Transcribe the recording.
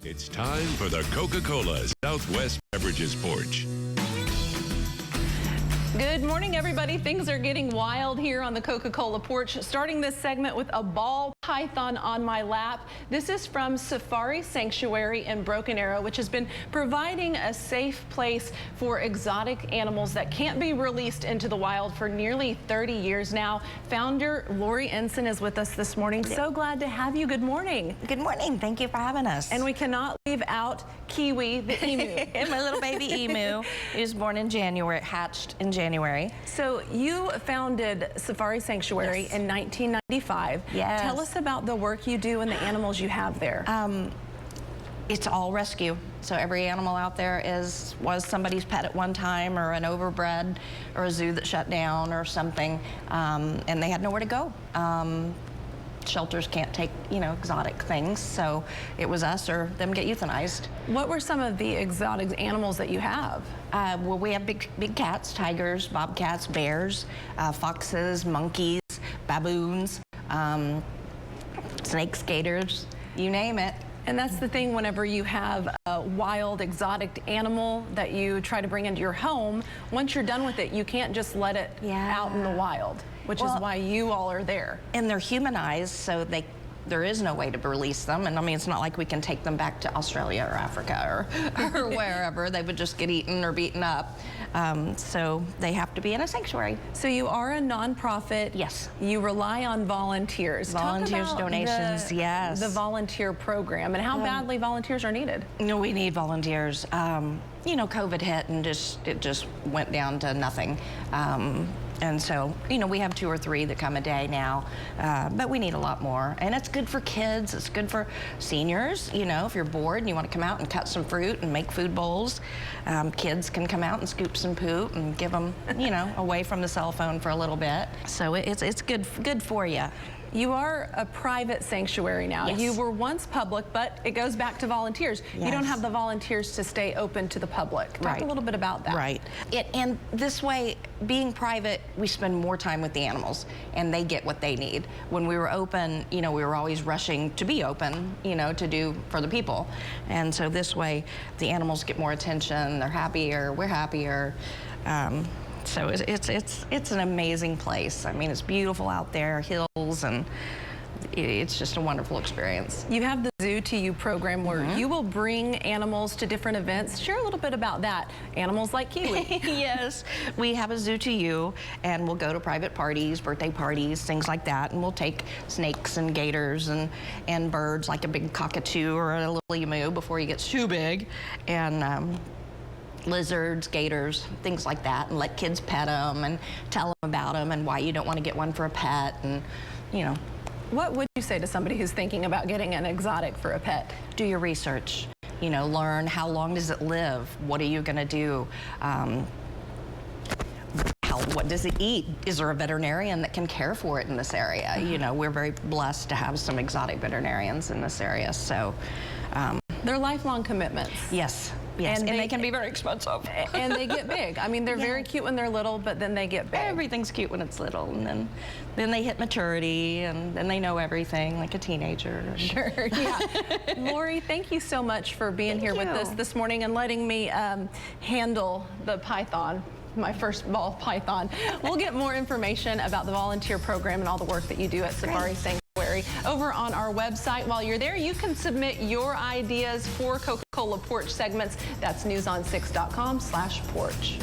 It's time for the Coca-Cola Southwest Beverages Porch. Good morning, everybody. Things are getting wild here on the Coca-Cola porch. Starting this segment with a ball python on my lap. This is from Safari Sanctuary in Broken Arrow, which has been providing a safe place for exotic animals that can't be released into the wild for nearly 30 years now. Founder Lori Ensign is with us this morning. So glad to have you. Good morning. Good morning. Thank you for having us. And we cannot leave out Kiwi, the emu. My little baby emu. He was born in January, hatched in January. So you founded Safari Sanctuary in 1995. Yes. Tell us about the work you do and the animals you have there. It's all rescue. So every animal out there was somebody's pet at one time, or an overbred, or a zoo that shut down or something, and they had nowhere to go. Shelters can't take, exotic things, so it was us or them get euthanized. What were some of the exotic animals that you have? Well, we have big cats, tigers, bobcats, bears, foxes, monkeys, baboons, snakes, gators, you name it. And that's the thing, whenever you have a wild, exotic animal that you try to bring into your home, once you're done with it, you can't just let it out in the wild, which is why you all are there. And they're humanized, so there is no way to release them. And I mean, it's not like we can take them back to Australia or Africa or wherever. They would just get eaten or beaten up. So they have to be in a sanctuary. So you are a nonprofit. Yes. You rely on volunteers. Volunteers, Talk about donations, yes. The volunteer program and how badly volunteers are needed. No, we need volunteers. COVID hit and it just went down to nothing. And so, we have 2 or 3 that come a day now, but we need a lot more. And it's good for kids, it's good for seniors. If you're bored and you want to come out and cut some fruit and make food bowls, kids can come out and scoop some poop and give them, away from the cell phone for a little bit. So it's good for you. You are a private sanctuary now. Yes. You were once public, but it goes back to volunteers. Yes. You don't have the volunteers to stay open to the public. Talk a little bit about that. Right. And this way, being private, we spend more time with the animals, and they get what they need. When we were open, we were always rushing to be open, to do for the people. And so this way, the animals get more attention, they're happier, we're happier. So it's an amazing place. I mean, it's beautiful out there, hills, and it's just a wonderful experience. You have the Zoo to You program where you will bring animals to different events. Share a little bit about that. Animals like Kiwi. Yes, we have a Zoo to You, and we'll go to private parties, birthday parties, things like that, and we'll take snakes and gators and birds like a big cockatoo or a little emu before he gets too big, and lizards, gators, things like that, and let kids pet them and tell them about them and why you don't want to get one for a pet, and What would you say to somebody who's thinking about getting an exotic for a pet? Do your research. Learn how long does it live? What are you going to do? What does it eat? Is there a veterinarian that can care for it in this area? We're very blessed to have some exotic veterinarians in this area, so. They're lifelong commitments. Yes. Yes, and they can be very expensive. And they get big. I mean, they're very cute when they're little, but then they get big. Everything's cute when it's little, and then they hit maturity, and then they know everything like a teenager. Sure, yeah. Lori, thank you so much for being here with us this morning and letting me handle the python, my first ball python. We'll get more information about the volunteer program and all the work that you do at Safari Sanctuary over on our website. While you're there, you can submit your ideas for Coca-Cola Porch segments. That's newson6.com/porch.